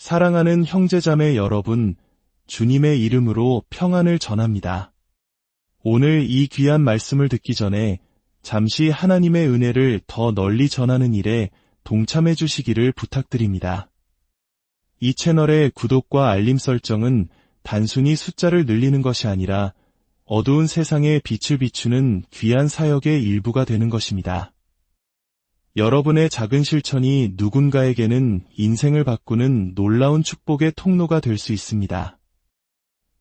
사랑하는 형제자매 여러분, 주님의 이름으로 평안을 전합니다. 오늘 이 귀한 말씀을 듣기 전에 잠시 하나님의 은혜를 더 널리 전하는 일에 동참해 주시기를 부탁드립니다. 이 채널의 구독과 알림 설정은 단순히 숫자를 늘리는 것이 아니라 어두운 세상에 빛을 비추는 귀한 사역의 일부가 되는 것입니다. 여러분의 작은 실천이 누군가에게는 인생을 바꾸는 놀라운 축복의 통로가 될 수 있습니다.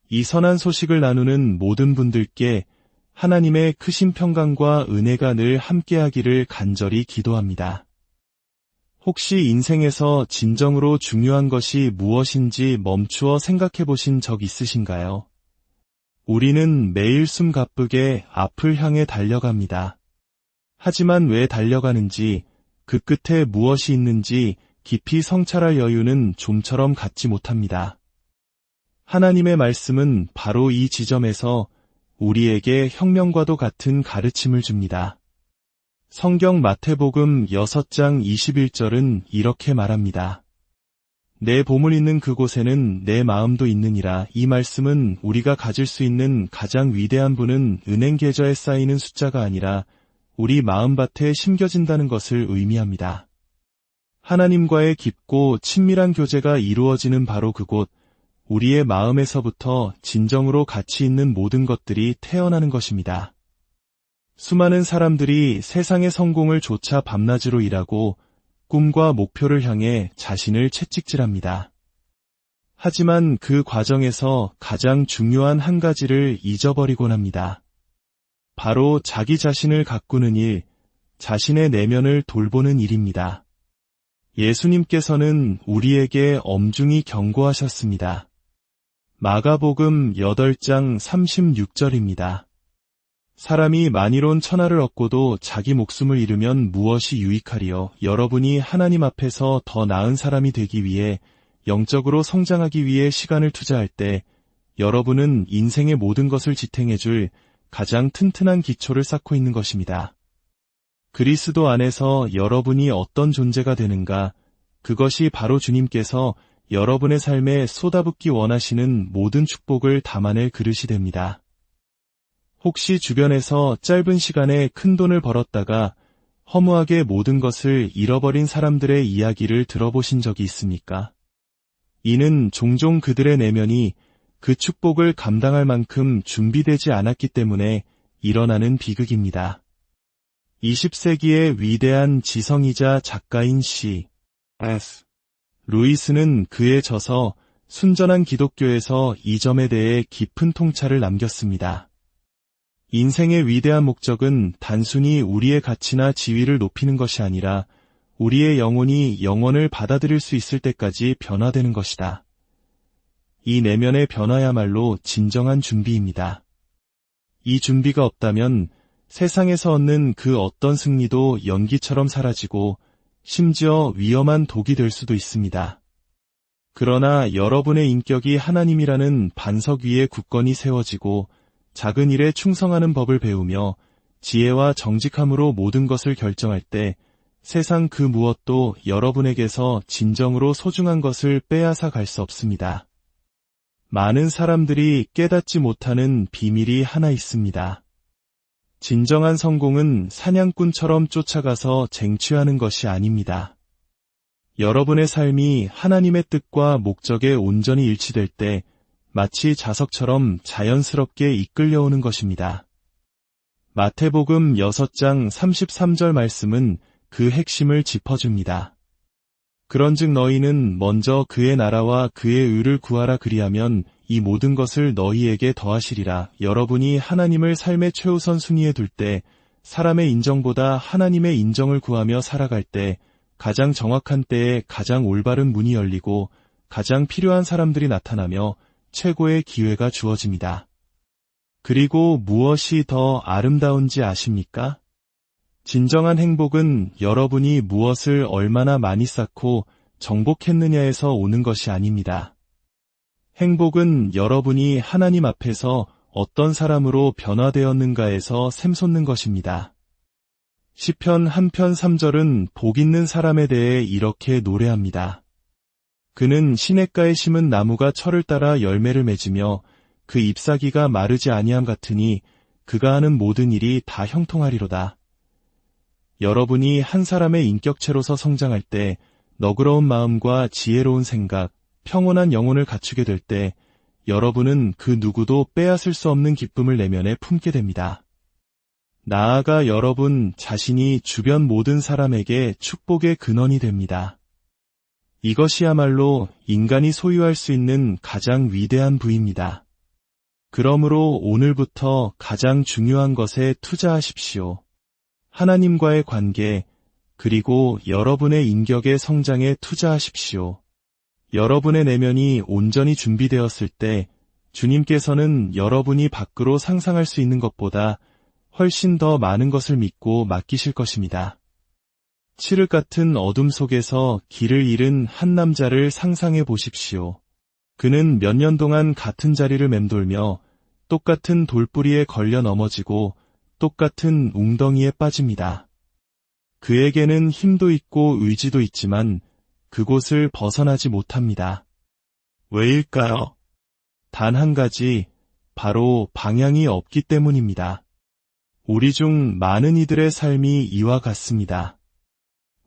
이 선한 소식을 나누는 모든 분들께 하나님의 크신 평강과 은혜가 늘 함께하기를 간절히 기도합니다. 혹시 인생에서 진정으로 중요한 것이 무엇인지 멈추어 생각해 보신 적 있으신가요? 우리는 매일 숨 가쁘게 앞을 향해 달려갑니다. 하지만 왜 달려가는지, 그 끝에 무엇이 있는지 깊이 성찰할 여유는 좀처럼 갖지 못합니다. 하나님의 말씀은 바로 이 지점에서 우리에게 혁명과도 같은 가르침을 줍니다. 성경 마태복음 6장 21절은 이렇게 말합니다. 내 보물 있는 그곳에는 내 마음도 있느니라. 이 말씀은 우리가 가질 수 있는 가장 위대한 분은 은행 계좌에 쌓이는 숫자가 아니라 우리 마음밭에 심겨진다는 것을 의미합니다. 하나님과의 깊고 친밀한 교제가 이루어지는 바로 그곳, 우리의 마음에서부터 진정으로 가치 있는 모든 것들이 태어나는 것입니다. 수많은 사람들이 세상의 성공을 좇아 밤낮으로 일하고 꿈과 목표를 향해 자신을 채찍질합니다. 하지만 그 과정에서 가장 중요한 한 가지를 잊어버리곤 합니다. 바로 자기 자신을 가꾸는 일, 자신의 내면을 돌보는 일입니다. 예수님께서는 우리에게 엄중히 경고하셨습니다. 마가복음 8장 36절입니다. 사람이 만이론 천하를 얻고도 자기 목숨을 잃으면 무엇이 유익하리요? 여러분이 하나님 앞에서 더 나은 사람이 되기 위해, 영적으로 성장하기 위해 시간을 투자할 때 여러분은 인생의 모든 것을 지탱해줄 가장 튼튼한 기초를 쌓고 있는 것입니다. 그리스도 안에서 여러분이 어떤 존재가 되는가, 그것이 바로 주님께서 여러분의 삶에 쏟아붓기 원하시는 모든 축복을 담아낼 그릇이 됩니다. 혹시 주변에서 짧은 시간에 큰 돈을 벌었다가 허무하게 모든 것을 잃어버린 사람들의 이야기를 들어보신 적이 있습니까? 이는 종종 그들의 내면이 그 축복을 감당할 만큼 준비되지 않았기 때문에 일어나는 비극입니다. 20세기의 위대한 지성이자 작가인 C.S. 루이스는 그에 져서 순전한 기독교에서 이 점에 대해 깊은 통찰을 남겼습니다. 인생의 위대한 목적은 단순히 우리의 가치나 지위를 높이는 것이 아니라 우리의 영혼이 영원을 받아들일 수 있을 때까지 변화되는 것이다. 이 내면의 변화야말로 진정한 준비입니다. 이 준비가 없다면 세상에서 얻는 그 어떤 승리도 연기처럼 사라지고 심지어 위험한 독이 될 수도 있습니다. 그러나 여러분의 인격이 하나님이라는 반석 위에 굳건히 세워지고 작은 일에 충성하는 법을 배우며 지혜와 정직함으로 모든 것을 결정할 때 세상 그 무엇도 여러분에게서 진정으로 소중한 것을 빼앗아 갈 수 없습니다. 많은 사람들이 깨닫지 못하는 비밀이 하나 있습니다. 진정한 성공은 사냥꾼처럼 쫓아가서 쟁취하는 것이 아닙니다. 여러분의 삶이 하나님의 뜻과 목적에 온전히 일치될 때 마치 자석처럼 자연스럽게 이끌려오는 것입니다. 마태복음 6장 33절 말씀은 그 핵심을 짚어줍니다. 그런즉 너희는 먼저 그의 나라와 그의 의를 구하라. 그리하면 이 모든 것을 너희에게 더하시리라. 여러분이 하나님을 삶의 최우선 순위에 둘 때, 사람의 인정보다 하나님의 인정을 구하며 살아갈 때 가장 정확한 때에 가장 올바른 문이 열리고 가장 필요한 사람들이 나타나며 최고의 기회가 주어집니다. 그리고 무엇이 더 아름다운지 아십니까? 진정한 행복은 여러분이 무엇을 얼마나 많이 쌓고 정복했느냐에서 오는 것이 아닙니다. 행복은 여러분이 하나님 앞에서 어떤 사람으로 변화되었는가에서 샘솟는 것입니다. 시편 1편 3절은 복 있는 사람에 대해 이렇게 노래합니다. 그는 시냇가에 심은 나무가 철을 따라 열매를 맺으며 그 잎사귀가 마르지 아니함 같으니 그가 하는 모든 일이 다 형통하리로다. 여러분이 한 사람의 인격체로서 성장할 때 너그러운 마음과 지혜로운 생각, 평온한 영혼을 갖추게 될 때 여러분은 그 누구도 빼앗을 수 없는 기쁨을 내면에 품게 됩니다. 나아가 여러분 자신이 주변 모든 사람에게 축복의 근원이 됩니다. 이것이야말로 인간이 소유할 수 있는 가장 위대한 부입니다. 그러므로 오늘부터 가장 중요한 것에 투자하십시오. 하나님과의 관계, 그리고 여러분의 인격의 성장에 투자하십시오. 여러분의 내면이 온전히 준비되었을 때 주님께서는 여러분이 밖으로 상상할 수 있는 것보다 훨씬 더 많은 것을 믿고 맡기실 것입니다. 칠흑 같은 어둠 속에서 길을 잃은 한 남자를 상상해 보십시오. 그는 몇 년 동안 같은 자리를 맴돌며 똑같은 돌뿌리에 걸려 넘어지고 똑같은 웅덩이에 빠집니다. 그에게는 힘도 있고 의지도 있지만 그곳을 벗어나지 못합니다. 왜일까요? 단 한 가지, 바로 방향이 없기 때문입니다. 우리 중 많은 이들의 삶이 이와 같습니다.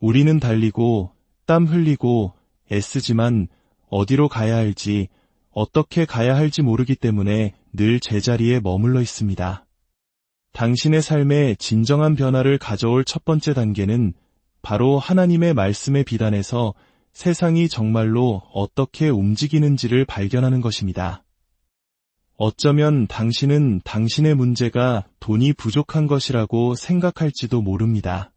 우리는 달리고 땀 흘리고 애쓰지만 어디로 가야 할지, 어떻게 가야 할지 모르기 때문에 늘 제자리에 머물러 있습니다. 당신의 삶에 진정한 변화를 가져올 첫 번째 단계는 바로 하나님의 말씀의 비단에서 세상이 정말로 어떻게 움직이는지를 발견하는 것입니다. 어쩌면 당신은 당신의 문제가 돈이 부족한 것이라고 생각할지도 모릅니다.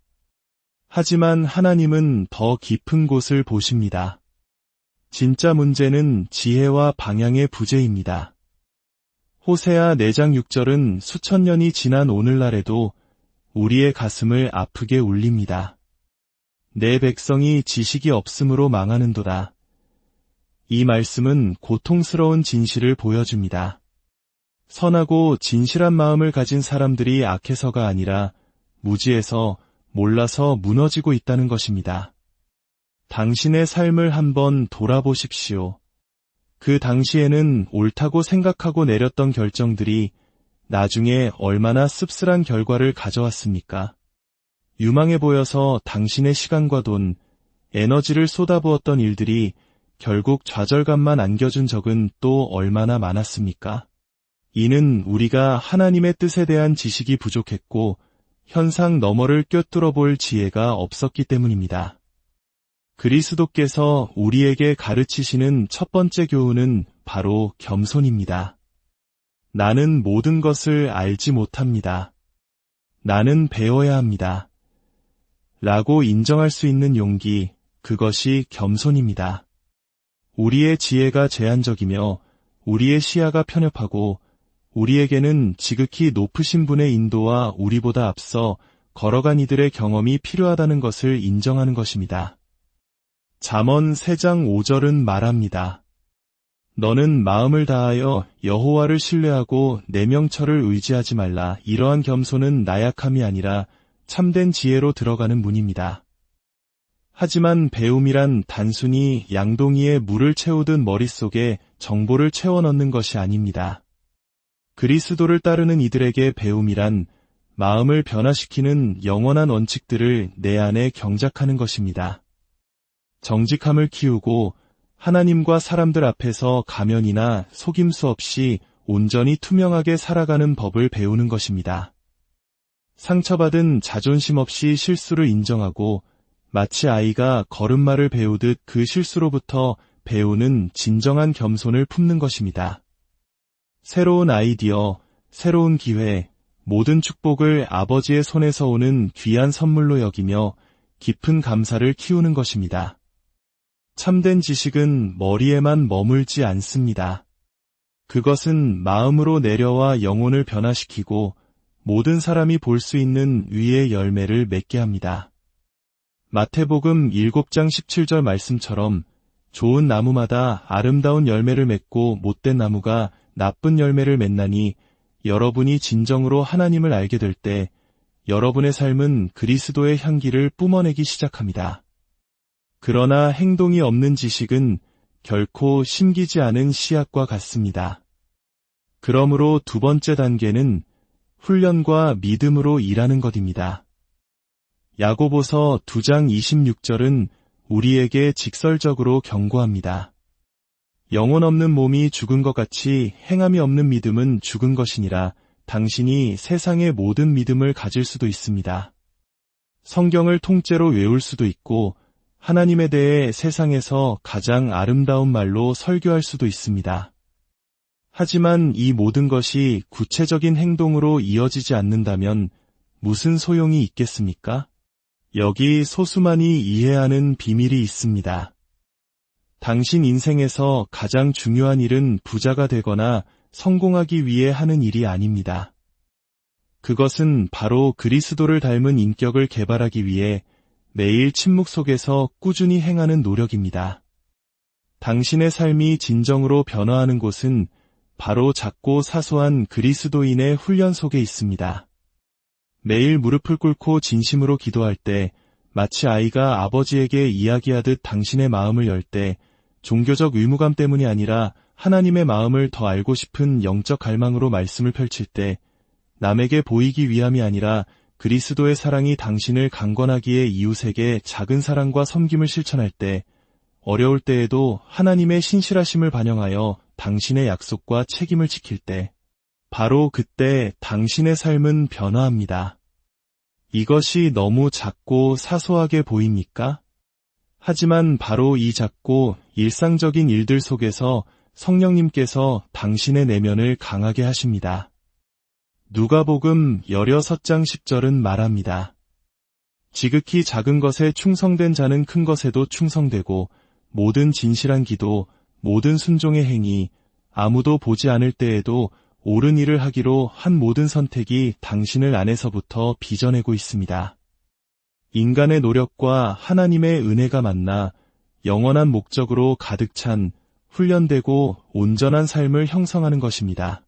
하지만 하나님은 더 깊은 곳을 보십니다. 진짜 문제는 지혜와 방향의 부재입니다. 호세아 4장 6절은 수천 년이 지난 오늘날에도 우리의 가슴을 아프게 울립니다. 내 백성이 지식이 없음으로 망하는도다. 이 말씀은 고통스러운 진실을 보여줍니다. 선하고 진실한 마음을 가진 사람들이 악해서가 아니라 무지해서 몰라서 무너지고 있다는 것입니다. 당신의 삶을 한번 돌아보십시오. 그 당시에는 옳다고 생각하고 내렸던 결정들이 나중에 얼마나 씁쓸한 결과를 가져왔습니까? 유망해 보여서 당신의 시간과 돈, 에너지를 쏟아부었던 일들이 결국 좌절감만 안겨준 적은 또 얼마나 많았습니까? 이는 우리가 하나님의 뜻에 대한 지식이 부족했고 현상 너머를 꿰뚫어 볼 지혜가 없었기 때문입니다. 그리스도께서 우리에게 가르치시는 첫 번째 교훈은 바로 겸손입니다. 나는 모든 것을 알지 못합니다. 나는 배워야 합니다. 라고 인정할 수 있는 용기, 그것이 겸손입니다. 우리의 지혜가 제한적이며 우리의 시야가 편협하고 우리에게는 지극히 높으신 분의 인도와 우리보다 앞서 걸어간 이들의 경험이 필요하다는 것을 인정하는 것입니다. 잠언 3장 5절은 말합니다. 너는 마음을 다하여 여호와를 신뢰하고 내 명철을 의지하지 말라. 이러한 겸손은 나약함이 아니라 참된 지혜로 들어가는 문입니다. 하지만 배움이란 단순히 양동이에 물을 채우듯 머릿속에 정보를 채워 넣는 것이 아닙니다. 그리스도를 따르는 이들에게 배움이란 마음을 변화시키는 영원한 원칙들을 내 안에 경작하는 것입니다. 정직함을 키우고 하나님과 사람들 앞에서 가면이나 속임수 없이 온전히 투명하게 살아가는 법을 배우는 것입니다. 상처받은 자존심 없이 실수를 인정하고 마치 아이가 걸음마를 배우듯 그 실수로부터 배우는 진정한 겸손을 품는 것입니다. 새로운 아이디어, 새로운 기회, 모든 축복을 아버지의 손에서 오는 귀한 선물로 여기며 깊은 감사를 키우는 것입니다. 참된 지식은 머리에만 머물지 않습니다. 그것은 마음으로 내려와 영혼을 변화시키고 모든 사람이 볼 수 있는 위의 열매를 맺게 합니다. 마태복음 7장 17절 말씀처럼 좋은 나무마다 아름다운 열매를 맺고 못된 나무가 나쁜 열매를 맺나니 여러분이 진정으로 하나님을 알게 될 때 여러분의 삶은 그리스도의 향기를 뿜어내기 시작합니다. 그러나 행동이 없는 지식은 결코 심기지 않은 씨앗과 같습니다. 그러므로 두 번째 단계는 훈련과 믿음으로 일하는 것입니다. 야고보서 2장 26절은 우리에게 직설적으로 경고합니다. 영혼 없는 몸이 죽은 것 같이 행함이 없는 믿음은 죽은 것이니라. 당신이 세상의 모든 믿음을 가질 수도 있습니다. 성경을 통째로 외울 수도 있고 하나님에 대해 세상에서 가장 아름다운 말로 설교할 수도 있습니다. 하지만 이 모든 것이 구체적인 행동으로 이어지지 않는다면 무슨 소용이 있겠습니까? 여기 소수만이 이해하는 비밀이 있습니다. 당신 인생에서 가장 중요한 일은 부자가 되거나 성공하기 위해 하는 일이 아닙니다. 그것은 바로 그리스도를 닮은 인격을 개발하기 위해 매일 침묵 속에서 꾸준히 행하는 노력입니다. 당신의 삶이 진정으로 변화하는 곳은 바로 작고 사소한 그리스도인의 훈련 속에 있습니다. 매일 무릎을 꿇고 진심으로 기도할 때, 마치 아이가 아버지에게 이야기하듯 당신의 마음을 열 때, 종교적 의무감 때문이 아니라 하나님의 마음을 더 알고 싶은 영적 갈망으로 말씀을 펼칠 때, 남에게 보이기 위함이 아니라 그리스도의 사랑이 당신을 강권하기에 이웃에게 작은 사랑과 섬김을 실천할 때, 어려울 때에도 하나님의 신실하심을 반영하여 당신의 약속과 책임을 지킬 때, 바로 그때 당신의 삶은 변화합니다. 이것이 너무 작고 사소하게 보입니까? 하지만 바로 이 작고 일상적인 일들 속에서 성령님께서 당신의 내면을 강하게 하십니다. 누가복음 16장 10절은 말합니다. 지극히 작은 것에 충성된 자는 큰 것에도 충성되고 모든 진실한 기도, 모든 순종의 행위, 아무도 보지 않을 때에도 옳은 일을 하기로 한 모든 선택이 당신을 안에서부터 빚어내고 있습니다. 인간의 노력과 하나님의 은혜가 만나 영원한 목적으로 가득 찬 훈련되고 온전한 삶을 형성하는 것입니다.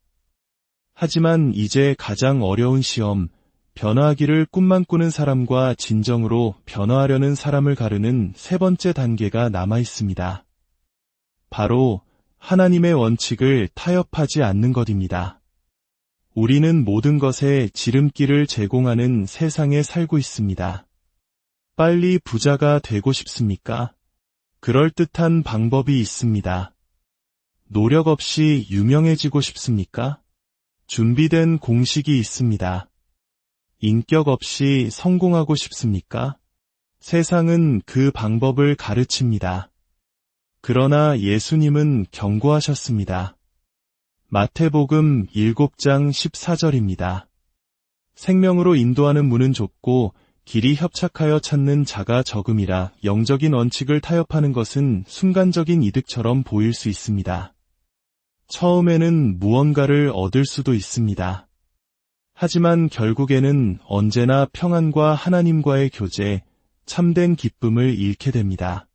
하지만 이제 가장 어려운 시험, 변화하기를 꿈만 꾸는 사람과 진정으로 변화하려는 사람을 가르는 세 번째 단계가 남아 있습니다. 바로 하나님의 원칙을 타협하지 않는 것입니다. 우리는 모든 것에 지름길을 제공하는 세상에 살고 있습니다. 빨리 부자가 되고 싶습니까? 그럴듯한 방법이 있습니다. 노력 없이 유명해지고 싶습니까? 준비된 공식이 있습니다. 인격 없이 성공하고 싶습니까? 세상은 그 방법을 가르칩니다. 그러나 예수님은 경고하셨습니다. 마태복음 7장 14절입니다. 생명으로 인도하는 문은 좁고 길이 협착하여 찾는 자가 적음이라. 영적인 원칙을 타협하는 것은 순간적인 이득처럼 보일 수 있습니다. 처음에는 무언가를 얻을 수도 있습니다. 하지만 결국에는 언제나 평안과 하나님과의 교제, 참된 기쁨을 잃게 됩니다.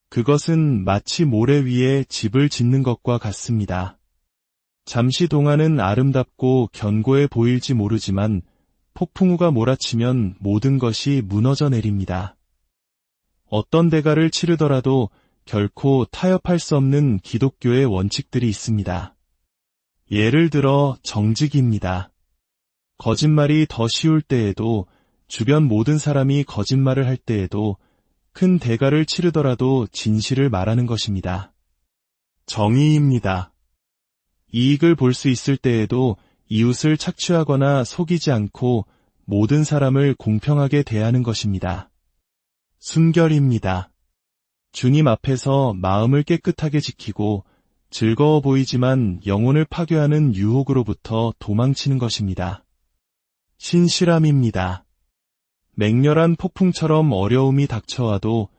그것은 마치 모래 위에 집을 짓는 것과 같습니다. 잠시 동안은 아름답고 견고해 보일지 모르지만 폭풍우가 몰아치면 모든 것이 무너져 내립니다. 어떤 대가를 치르더라도 결코 타협할 수 없는 기독교의 원칙들이 있습니다. 예를 들어 정직입니다. 거짓말이 더 쉬울 때에도, 주변 모든 사람이 거짓말을 할 때에도 큰 대가를 치르더라도 진실을 말하는 것입니다. 정의입니다. 이익을 볼 수 있을 때에도 이웃을 착취하거나 속이지 않고 모든 사람을 공평하게 대하는 것입니다. 순결입니다. 주님 앞에서 마음을 깨끗하게 지키고 즐거워 보이지만 영혼을 파괴하는 유혹으로부터 도망치는 것입니다. 신실함입니다. 맹렬한 폭풍처럼 어려움이 닥쳐와도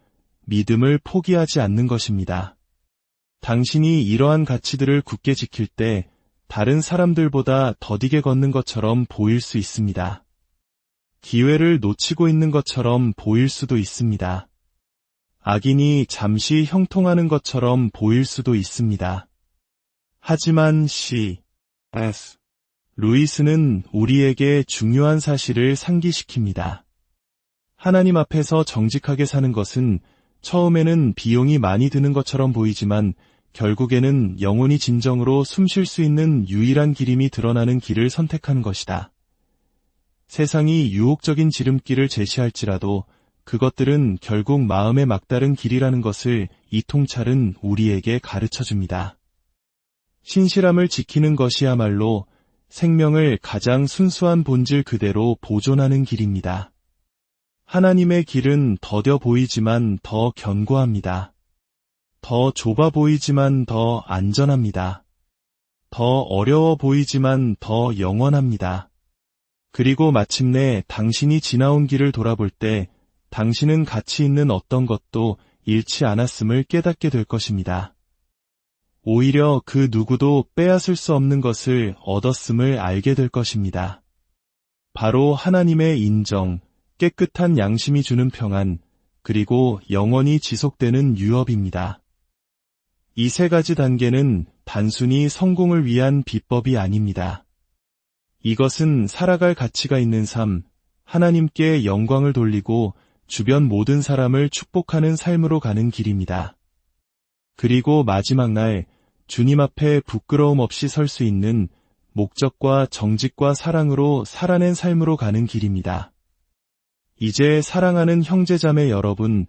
믿음을 포기하지 않는 것입니다. 당신이 이러한 가치들을 굳게 지킬 때 다른 사람들보다 더디게 걷는 것처럼 보일 수 있습니다. 기회를 놓치고 있는 것처럼 보일 수도 있습니다. 악인이 잠시 형통하는 것처럼 보일 수도 있습니다. 하지만 C.S. 루이스는 우리에게 중요한 사실을 상기시킵니다. 하나님 앞에서 정직하게 사는 것은 처음에는 비용이 많이 드는 것처럼 보이지만 결국에는 영혼이 진정으로 숨 쉴 수 있는 유일한 길임이 드러나는 길을 선택하는 것이다. 세상이 유혹적인 지름길을 제시할지라도 그것들은 결국 마음의 막다른 길이라는 것을 이 통찰은 우리에게 가르쳐줍니다. 신실함을 지키는 것이야말로 생명을 가장 순수한 본질 그대로 보존하는 길입니다. 하나님의 길은 더뎌 보이지만 더 견고합니다. 더 좁아 보이지만 더 안전합니다. 더 어려워 보이지만 더 영원합니다. 그리고 마침내 당신이 지나온 길을 돌아볼 때 당신은 가치 있는 어떤 것도 잃지 않았음을 깨닫게 될 것입니다. 오히려 그 누구도 빼앗을 수 없는 것을 얻었음을 알게 될 것입니다. 바로 하나님의 인정, 깨끗한 양심이 주는 평안, 그리고 영원히 지속되는 유업입니다. 이 세 가지 단계는 단순히 성공을 위한 비법이 아닙니다. 이것은 살아갈 가치가 있는 삶, 하나님께 영광을 돌리고 주변 모든 사람을 축복하는 삶으로 가는 길입니다. 그리고 마지막 날 주님 앞에 부끄러움 없이 설 수 있는 목적과 정직과 사랑으로 살아낸 삶으로 가는 길입니다. 이제 사랑하는 형제자매 여러분,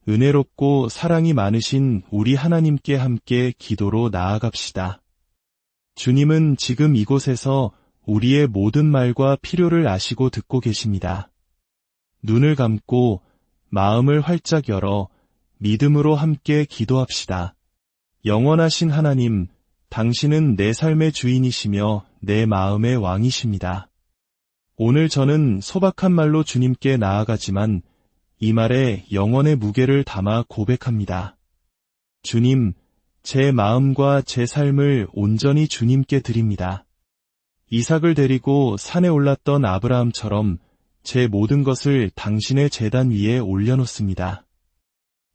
은혜롭고 사랑이 많으신 우리 하나님께 함께 기도로 나아갑시다. 주님은 지금 이곳에서 우리의 모든 말과 필요를 아시고 듣고 계십니다. 눈을 감고 마음을 활짝 열어 믿음으로 함께 기도합시다. 영원하신 하나님, 당신은 내 삶의 주인이시며 내 마음의 왕이십니다. 오늘 저는 소박한 말로 주님께 나아가지만 이 말에 영원의 무게를 담아 고백합니다. 주님, 제 마음과 제 삶을 온전히 주님께 드립니다. 이삭을 데리고 산에 올랐던 아브라함처럼 제 모든 것을 당신의 제단 위에 올려놓습니다.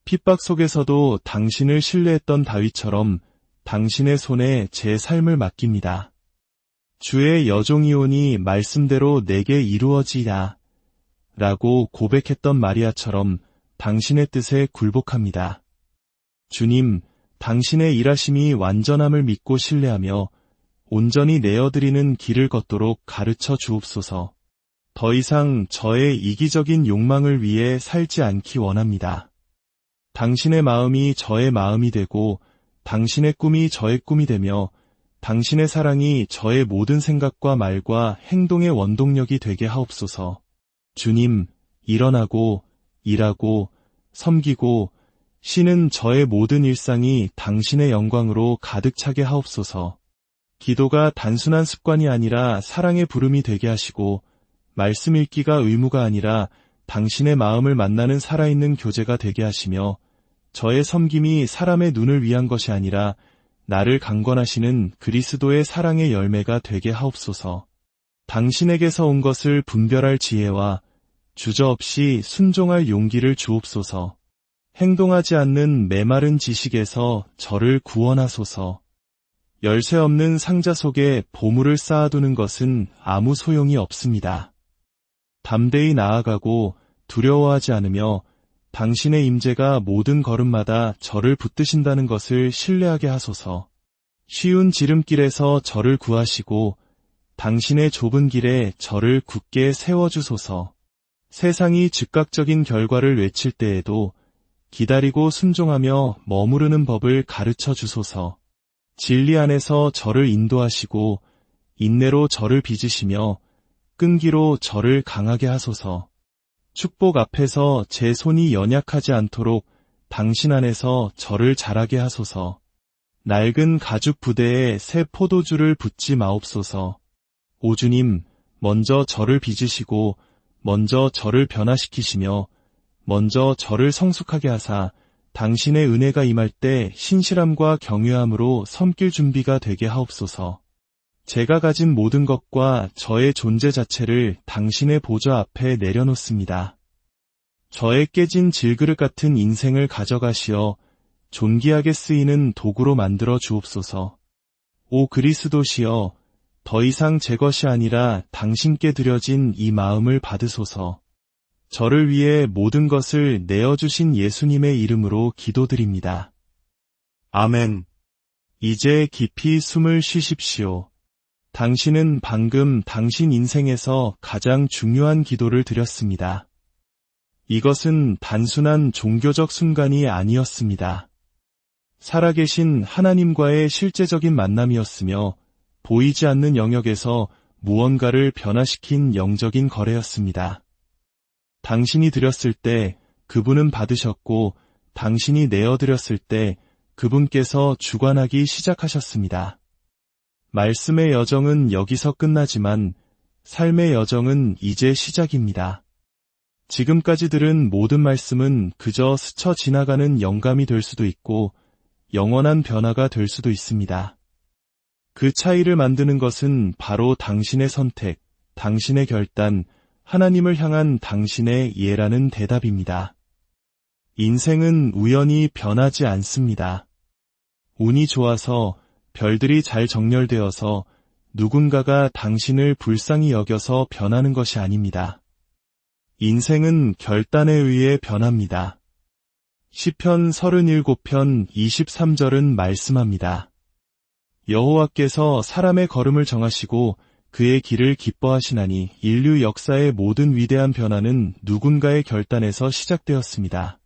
핍박 속에서도 당신을 신뢰했던 다윗처럼 당신의 손에 제 삶을 맡깁니다. 주의 여종이오니 말씀대로 내게 이루어지라 라고 고백했던 마리아처럼 당신의 뜻에 굴복합니다. 주님, 당신의 일하심이 완전함을 믿고 신뢰하며 온전히 내어드리는 길을 걷도록 가르쳐 주옵소서. 더 이상 저의 이기적인 욕망을 위해 살지 않기 원합니다. 당신의 마음이 저의 마음이 되고 당신의 꿈이 저의 꿈이 되며 당신의 사랑이 저의 모든 생각과 말과 행동의 원동력이 되게 하옵소서. 주님, 일어나고 일하고 섬기고 쉬는 저의 모든 일상이 당신의 영광으로 가득 차게 하옵소서. 기도가 단순한 습관이 아니라 사랑의 부름이 되게 하시고 말씀 읽기가 의무가 아니라 당신의 마음을 만나는 살아있는 교제가 되게 하시며 저의 섬김이 사람의 눈을 위한 것이 아니라 나를 강권하시는 그리스도의 사랑의 열매가 되게 하옵소서. 당신에게서 온 것을 분별할 지혜와 주저없이 순종할 용기를 주옵소서. 행동하지 않는 메마른 지식에서 저를 구원하소서. 열쇠 없는 상자 속에 보물을 쌓아두는 것은 아무 소용이 없습니다. 담대히 나아가고 두려워하지 않으며 당신의 임재가 모든 걸음마다 저를 붙드신다는 것을 신뢰하게 하소서. 쉬운 지름길에서 저를 구하시고 당신의 좁은 길에 저를 굳게 세워주소서. 세상이 즉각적인 결과를 외칠 때에도 기다리고 순종하며 머무르는 법을 가르쳐 주소서. 진리 안에서 저를 인도하시고 인내로 저를 빚으시며 끈기로 저를 강하게 하소서. 축복 앞에서 제 손이 연약하지 않도록 당신 안에서 저를 자라게 하소서. 낡은 가죽 부대에 새 포도주를 붓지 마옵소서. 오 주님, 먼저 저를 빚으시고 먼저 저를 변화시키시며 먼저 저를 성숙하게 하사 당신의 은혜가 임할 때 신실함과 경외함으로 섬길 준비가 되게 하옵소서. 제가 가진 모든 것과 저의 존재 자체를 당신의 보좌 앞에 내려놓습니다. 저의 깨진 질그릇 같은 인생을 가져가시어 존귀하게 쓰이는 도구로 만들어 주옵소서. 오 그리스도시여, 더 이상 제 것이 아니라 당신께 드려진 이 마음을 받으소서. 저를 위해 모든 것을 내어주신 예수님의 이름으로 기도드립니다. 아멘. 이제 깊이 숨을 쉬십시오. 당신은 방금 당신 인생에서 가장 중요한 기도를 드렸습니다. 이것은 단순한 종교적 순간이 아니었습니다. 살아계신 하나님과의 실제적인 만남이었으며 보이지 않는 영역에서 무언가를 변화시킨 영적인 거래였습니다. 당신이 드렸을 때 그분은 받으셨고 당신이 내어드렸을 때 그분께서 주관하기 시작하셨습니다. 말씀의 여정은 여기서 끝나지만 삶의 여정은 이제 시작입니다. 지금까지 들은 모든 말씀은 그저 스쳐 지나가는 영감이 될 수도 있고 영원한 변화가 될 수도 있습니다. 그 차이를 만드는 것은 바로 당신의 선택, 당신의 결단, 하나님을 향한 당신의 예라는 대답입니다. 인생은 우연히 변하지 않습니다. 운이 좋아서, 별들이 잘 정렬되어서 누군가가 당신을 불쌍히 여겨서 변하는 것이 아닙니다. 인생은 결단에 의해 변합니다. 시편 37편 23절은 말씀합니다. 여호와께서 사람의 걸음을 정하시고 그의 길을 기뻐하시나니 인류 역사의 모든 위대한 변화는 누군가의 결단에서 시작되었습니다.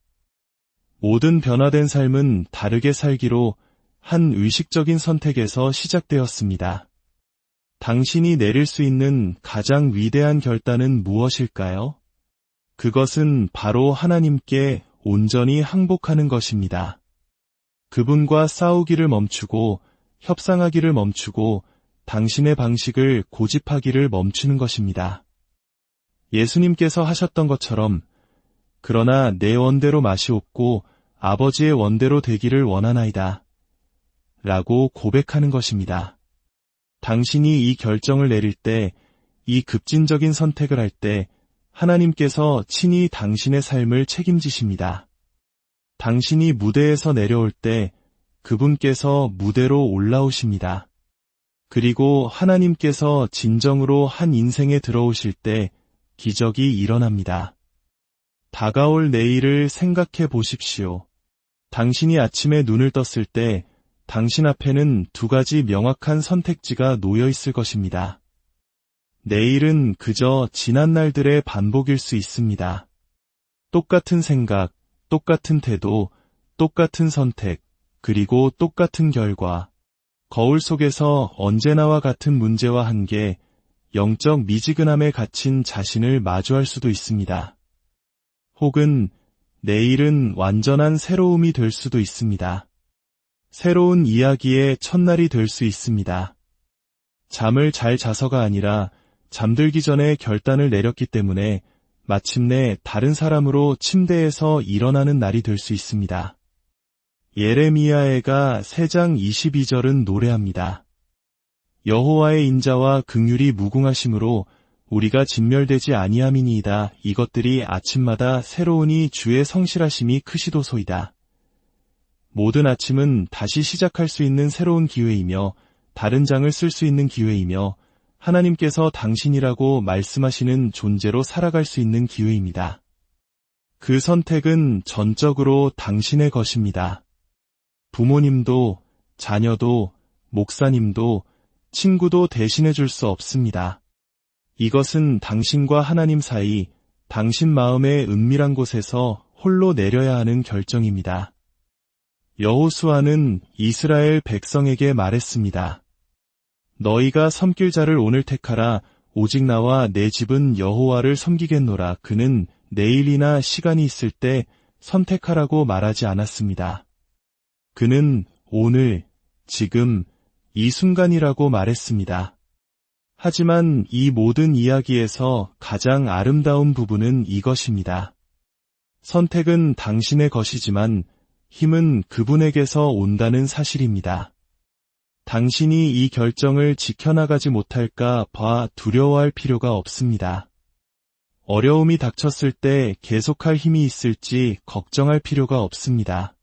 모든 변화된 삶은 다르게 살기로 한 의식적인 선택에서 시작되었습니다. 당신이 내릴 수 있는 가장 위대한 결단은 무엇일까요? 그것은 바로 하나님께 온전히 항복하는 것입니다. 그분과 싸우기를 멈추고 협상하기를 멈추고 당신의 방식을 고집하기를 멈추는 것입니다. 예수님께서 하셨던 것처럼 그러나 내 원대로 마시옵고 아버지의 원대로 되기를 원하나이다 라고 고백하는 것입니다. 당신이 이 결정을 내릴 때, 이 급진적인 선택을 할 때 하나님께서 친히 당신의 삶을 책임지십니다. 당신이 무대에서 내려올 때 그분께서 무대로 올라오십니다. 그리고 하나님께서 진정으로 한 인생에 들어오실 때 기적이 일어납니다. 다가올 내일을 생각해 보십시오. 당신이 아침에 눈을 떴을 때 당신 앞에는 두 가지 명확한 선택지가 놓여 있을 것입니다. 내일은 그저 지난 날들의 반복일 수 있습니다. 똑같은 생각, 똑같은 태도, 똑같은 선택, 그리고 똑같은 결과. 거울 속에서 언제나와 같은 문제와 한계, 영적 미지근함에 갇힌 자신을 마주할 수도 있습니다. 혹은 내일은 완전한 새로움이 될 수도 있습니다. 새로운 이야기의 첫날이 될 수 있습니다. 잠을 잘 자서가 아니라 잠들기 전에 결단을 내렸기 때문에 마침내 다른 사람으로 침대에서 일어나는 날이 될 수 있습니다. 예레미야애가 3장 22절은 노래합니다. 여호와의 인자와 긍휼이 무궁하심으로 우리가 진멸되지 아니함이니이다. 이것들이 아침마다 새로우니 주의 성실하심이 크시도소이다. 모든 아침은 다시 시작할 수 있는 새로운 기회이며 다른 장을 쓸 수 있는 기회이며 하나님께서 당신이라고 말씀하시는 존재로 살아갈 수 있는 기회입니다. 그 선택은 전적으로 당신의 것입니다. 부모님도, 자녀도, 목사님도, 친구도 대신해 줄 수 없습니다. 이것은 당신과 하나님 사이, 당신 마음의 은밀한 곳에서 홀로 내려야 하는 결정입니다. 여호수아는 이스라엘 백성에게 말했습니다. 너희가 섬길 자를 오늘 택하라. 오직 나와 내 집은 여호와를 섬기겠노라. 그는 내일이나 시간이 있을 때 선택하라고 말하지 않았습니다. 그는 오늘, 지금, 이 순간이라고 말했습니다. 하지만 이 모든 이야기에서 가장 아름다운 부분은 이것입니다. 선택은 당신의 것이지만 힘은 그분에게서 온다는 사실입니다. 당신이 이 결정을 지켜나가지 못할까 봐 두려워할 필요가 없습니다. 어려움이 닥쳤을 때 계속할 힘이 있을지 걱정할 필요가 없습니다.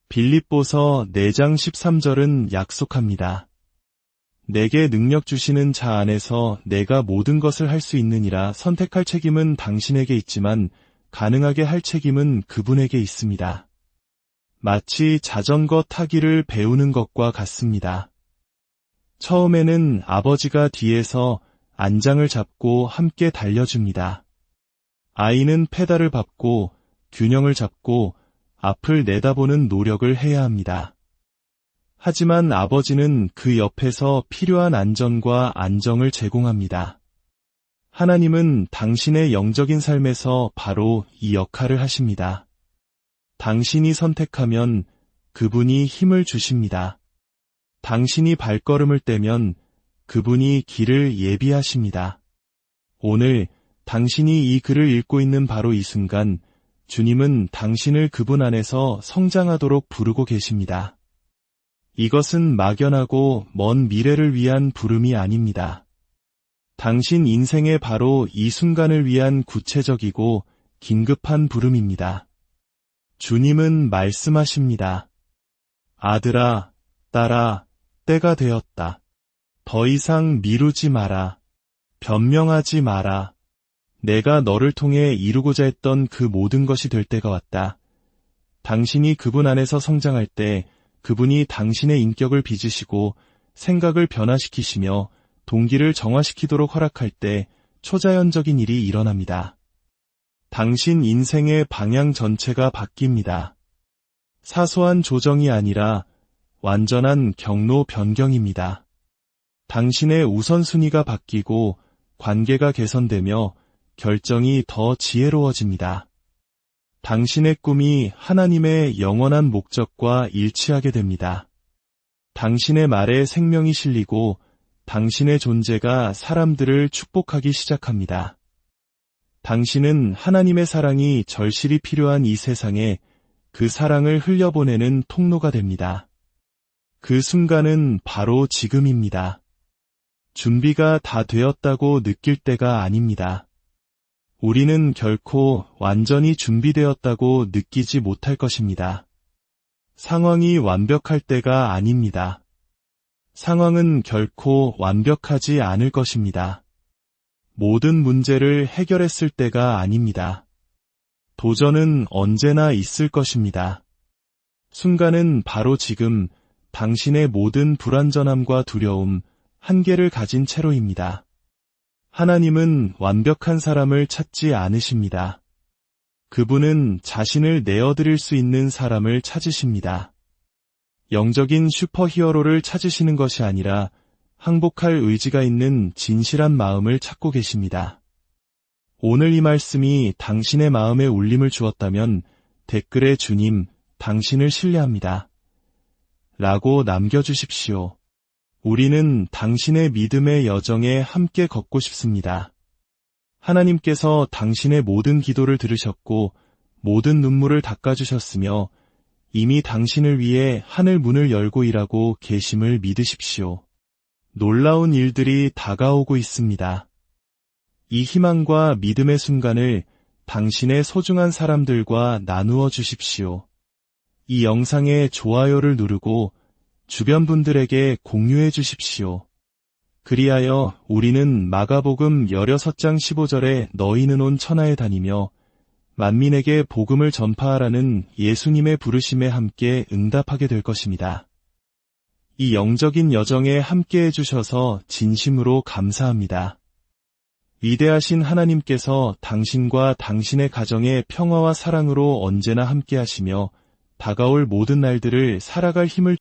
빌립보서 4장 13절은 약속합니다. 내게 능력 주시는 자 안에서 내가 모든 것을 할 수 있느니라. 선택할 책임은 당신에게 있지만 가능하게 할 책임은 그분에게 있습니다. 마치 자전거 타기를 배우는 것과 같습니다. 처음에는 아버지가 뒤에서 안장을 잡고 함께 달려줍니다. 아이는 페달을 밟고 균형을 잡고 앞을 내다보는 노력을 해야 합니다. 하지만 아버지는 그 옆에서 필요한 안전과 안정을 제공합니다. 하나님은 당신의 영적인 삶에서 바로 이 역할을 하십니다. 당신이 선택하면 그분이 힘을 주십니다. 당신이 발걸음을 떼면 그분이 길을 예비하십니다. 오늘 당신이 이 글을 읽고 있는 바로 이 순간 주님은 당신을 그분 안에서 성장하도록 부르고 계십니다. 이것은 막연하고 먼 미래를 위한 부름이 아닙니다. 당신 인생의 바로 이 순간을 위한 구체적이고 긴급한 부름입니다. 주님은 말씀하십니다. 아들아, 딸아, 때가 되었다. 더 이상 미루지 마라. 변명하지 마라. 내가 너를 통해 이루고자 했던 그 모든 것이 될 때가 왔다. 당신이 그분 안에서 성장할 때 그분이 당신의 인격을 빚으시고 생각을 변화시키시며 동기를 정화시키도록 허락할 때 초자연적인 일이 일어납니다. 당신 인생의 방향 전체가 바뀝니다. 사소한 조정이 아니라 완전한 경로 변경입니다. 당신의 우선순위가 바뀌고 관계가 개선되며 결정이 더 지혜로워집니다. 당신의 꿈이 하나님의 영원한 목적과 일치하게 됩니다. 당신의 말에 생명이 실리고 당신의 존재가 사람들을 축복하기 시작합니다. 당신은 하나님의 사랑이 절실히 필요한 이 세상에 그 사랑을 흘려보내는 통로가 됩니다. 그 순간은 바로 지금입니다. 준비가 다 되었다고 느낄 때가 아닙니다. 우리는 결코 완전히 준비되었다고 느끼지 못할 것입니다. 상황이 완벽할 때가 아닙니다. 상황은 결코 완벽하지 않을 것입니다. 모든 문제를 해결했을 때가 아닙니다. 도전은 언제나 있을 것입니다. 순간은 바로 지금 당신의 모든 불완전함과 두려움, 한계를 가진 채로입니다. 하나님은 완벽한 사람을 찾지 않으십니다. 그분은 자신을 내어드릴 수 있는 사람을 찾으십니다. 영적인 슈퍼히어로를 찾으시는 것이 아니라 항복할 의지가 있는 진실한 마음을 찾고 계십니다. 오늘 이 말씀이 당신의 마음에 울림을 주었다면 댓글에 주님, 당신을 신뢰합니다. 라고 남겨주십시오. 우리는 당신의 믿음의 여정에 함께 걷고 싶습니다. 하나님께서 당신의 모든 기도를 들으셨고 모든 눈물을 닦아주셨으며 이미 당신을 위해 하늘 문을 열고 일하고 계심을 믿으십시오. 놀라운 일들이 다가오고 있습니다. 이 희망과 믿음의 순간을 당신의 소중한 사람들과 나누어 주십시오. 이 영상에 좋아요를 누르고 주변 분들에게 공유해 주십시오. 그리하여 우리는 마가복음 16장 15절에 너희는 온 천하에 다니며 만민에게 복음을 전파하라는 예수님의 부르심에 함께 응답하게 될 것입니다. 이 영적인 여정에 함께 해주셔서 진심으로 감사합니다. 위대하신 하나님께서 당신과 당신의 가정의 평화와 사랑으로 언제나 함께 하시며 다가올 모든 날들을 살아갈 힘을